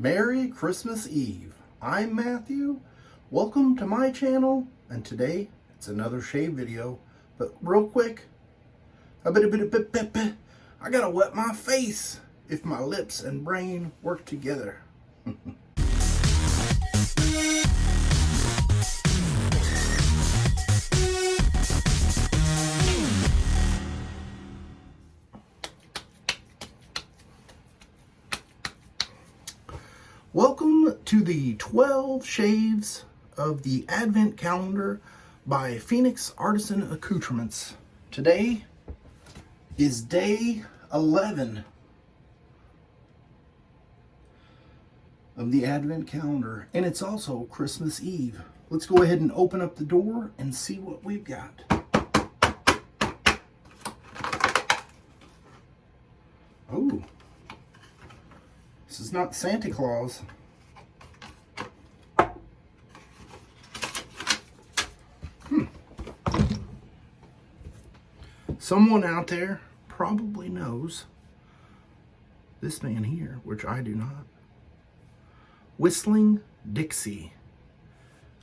Merry Christmas Eve. I'm Matthew. Welcome to my channel, and today it's another shave video. But real quick, I gotta wet my face if my lips and brain work together. Welcome to the 12 shaves of the Advent calendar by Phoenix Artisan Accoutrements. Today is day 11 of the Advent calendar, and it's also Christmas Eve. Let's go ahead and open up the door and see what we've got. Oh. This is not Santa Claus. Someone out there probably knows this man here, which I do not. Whistling Dixie.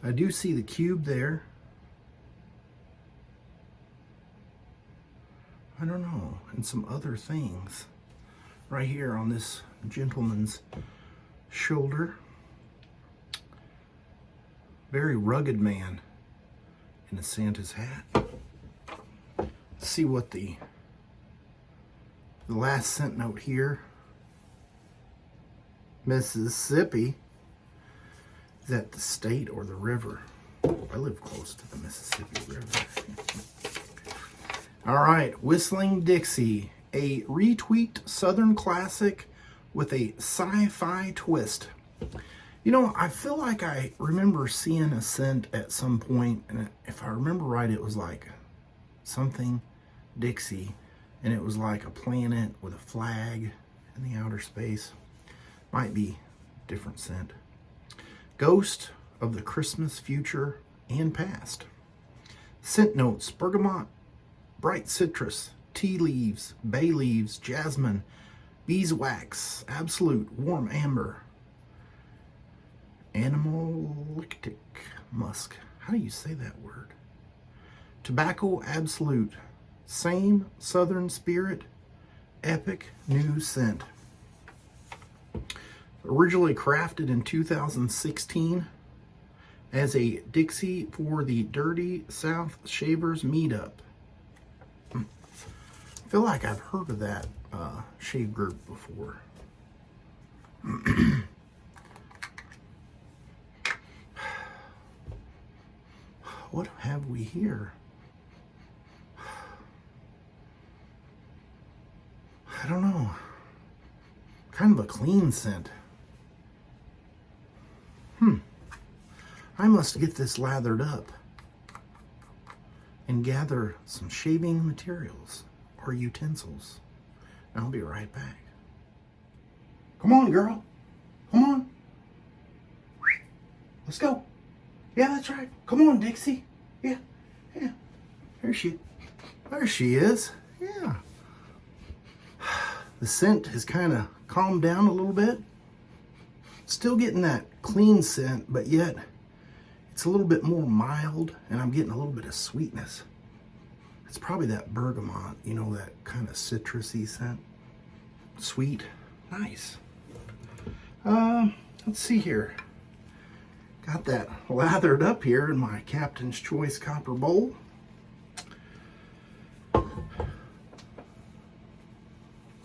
I do see the cube there. I don't know, and some other things right here on this gentleman's shoulder. Very rugged man in a Santa's hat. Let's see what the last scent note here. Mississippi. Is that the state or the river? I live close to the Mississippi River. All right, Whistling Dixie, a retweaked Southern classic with a sci-fi twist. You know, I feel like I remember seeing a scent at some point, and if I remember right, it was like something Dixie, and it was like a planet with a flag in the outer space. Might be different scent. Ghost of the Christmas future and past. Scent notes: bergamot, bright citrus, tea leaves, bay leaves, jasmine, beeswax, absolute, warm amber, animalic, musk. How do you say that word? Tobacco absolute, same southern spirit, epic new scent. Originally crafted in 2016 as a Dixie for the Dirty South Shavers Meetup. I feel like I've heard of that shave group before. What have we here? I don't know. Kind of a clean scent. I must get this lathered up and gather some shaving materials or utensils. I'll be right back. Come on, girl. Come on. Let's go. Yeah, that's right. Come on, Dixie. Yeah. There she is. Yeah. The scent has kind of calmed down a little bit. Still getting that clean scent, but yet it's a little bit more mild, and I'm getting a little bit of sweetness. It's probably that bergamot, you know, that kind of citrusy scent. Sweet. Nice. Let's see here. Got that lathered up here in my Captain's Choice copper bowl.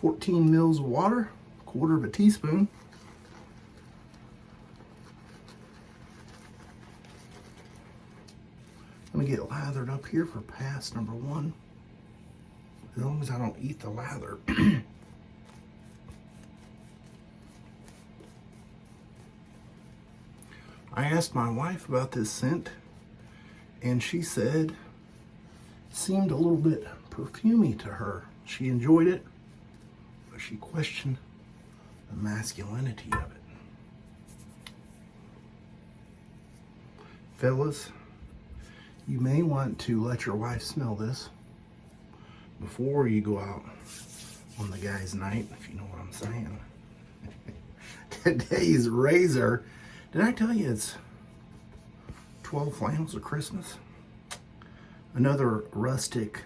$14 mils of water, 1/4 teaspoon. I'm gonna get lathered up here for pass number 1, as long as I don't eat the lather. I asked my wife about this scent, and she said it seemed a little bit perfumey to her. She enjoyed it, but she questioned the masculinity of it. Fellas, you may want to let your wife smell this before you go out on the guy's night, if you know what I'm saying. today's razor. Did I tell you it's 12 flannels of Christmas? Another rustic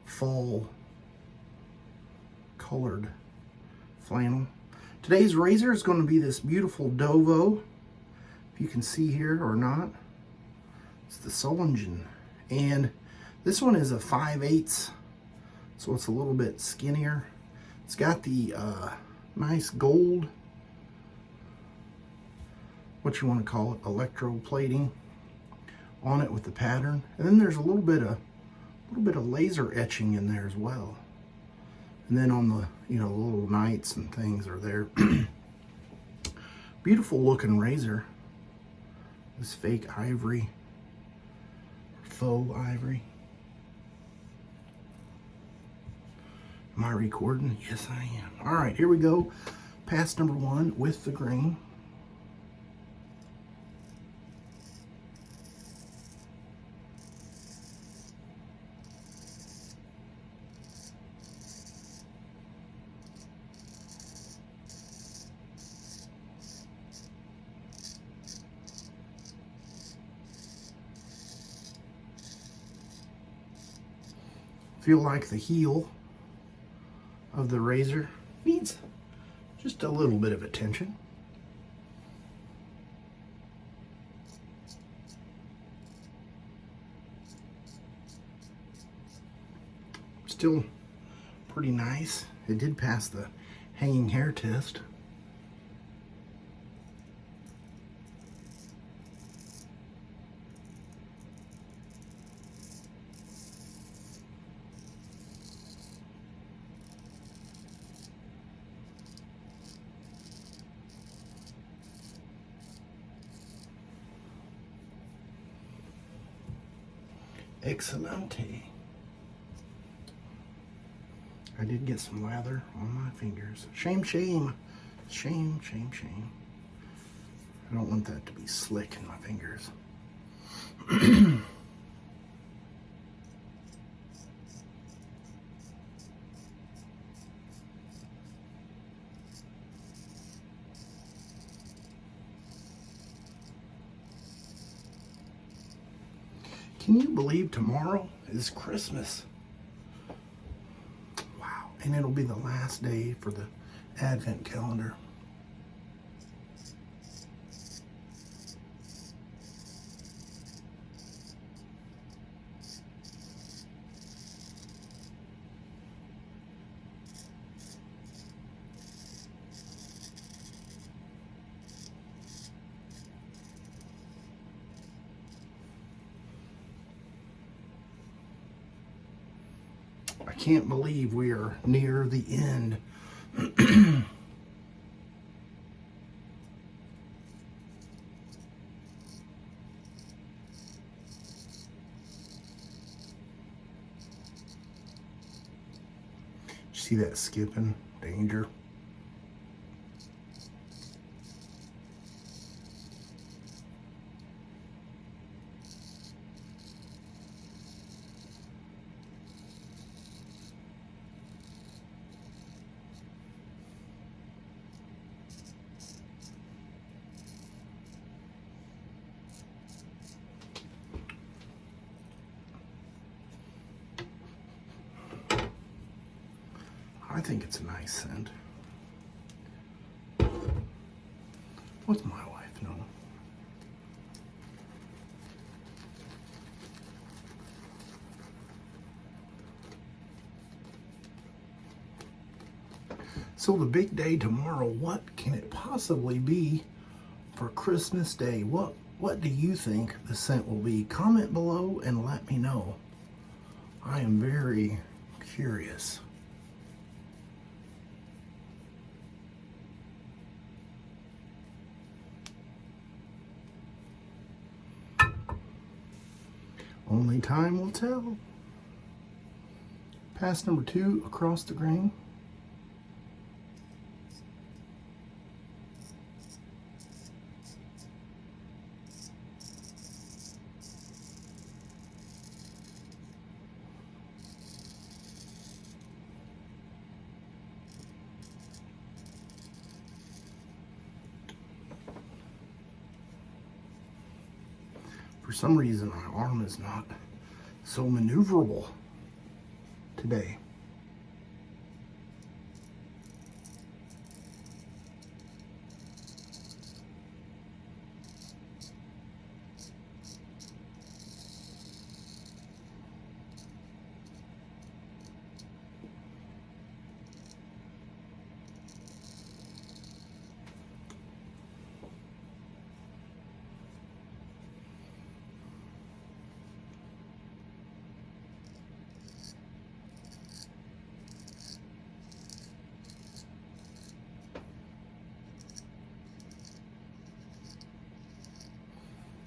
fall colored flannel. Today's razor is going to be this beautiful Dovo, if you can see here or not. It's the Solingen, and this one is a 5/8, so it's a little bit skinnier. It's got the nice gold, what you want to call it, electroplating on it with the pattern, and then there's a little bit of laser etching in there as well. And then on the, you know, little knights and things are there. Beautiful looking razor. This fake ivory, faux ivory. Am I recording? Yes, I am. All right, here we go. Pass number 1 with the grain. Feel like the heel of the razor needs just a little bit of attention. Still pretty nice. It did pass the hanging hair test. Excellente. I did get some lather on my fingers. Shame, shame. Shame, shame, shame. I don't want that to be slick in my fingers. Can you believe tomorrow is Christmas? Wow. And it'll be the last day for the Advent calendar. I can't believe we are near the end. See that skipping? Danger. I think it's a nice scent. What's my wife know? So the big day tomorrow, what can it possibly be for Christmas Day? What do you think the scent will be? Comment below and let me know. I am very curious. Only time will tell. Pass number 2 across the grain. For some reason, my arm is not so maneuverable today.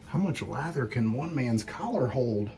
How much lather can one man's collar hold?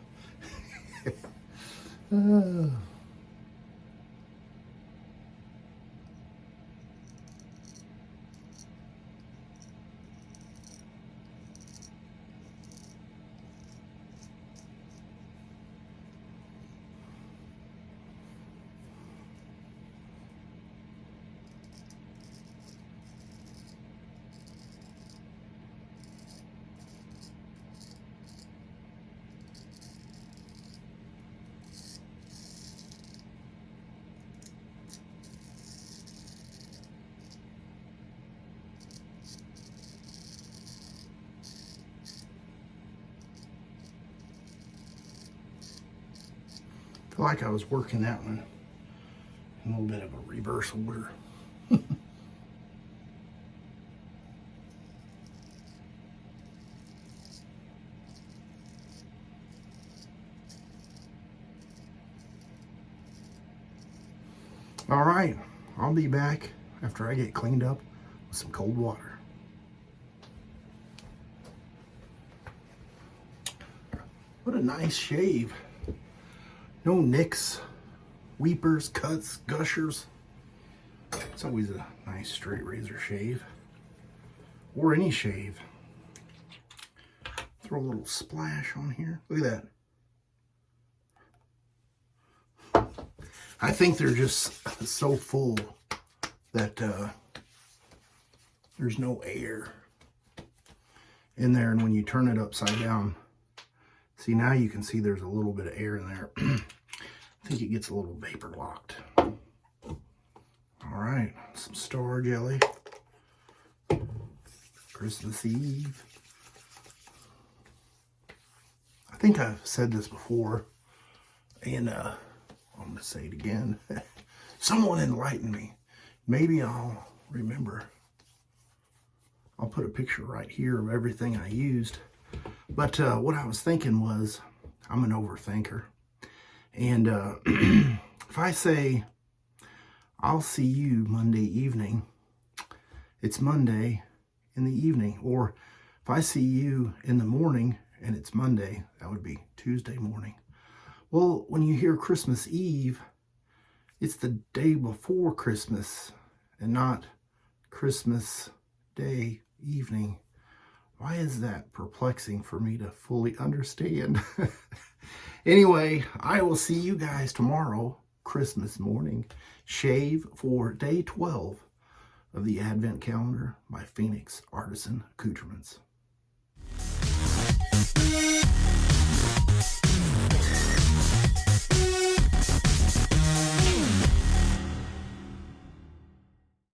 I feel like I was working that one in a little bit of a reverse order. All right, I'll be back after I get cleaned up with some cold water. What a nice shave. No nicks, weepers, cuts, gushers. It's always a nice straight razor shave, or any shave. Throw a little splash on here. Look at that. I think they're just so full that there's no air in there, and when you turn it upside down, see, now you can see there's a little bit of air in there. I think it gets a little vapor locked. All right, some star jelly. Christmas Eve. I think I've said this before, and I'm going to say it again. Someone enlighten me. Maybe I'll remember. I'll put a picture right here of everything I used. But what I was thinking was, I'm an overthinker. And if I say, I'll see you Monday evening, it's Monday in the evening. Or if I see you in the morning and it's Monday, that would be Tuesday morning. Well, when you hear Christmas Eve, it's the day before Christmas and not Christmas Day evening. Why is that perplexing for me to fully understand? Anyway, I will see you guys tomorrow, Christmas morning. Shave for day 12 of the Advent Calendar by Phoenix Artisan Accoutrements.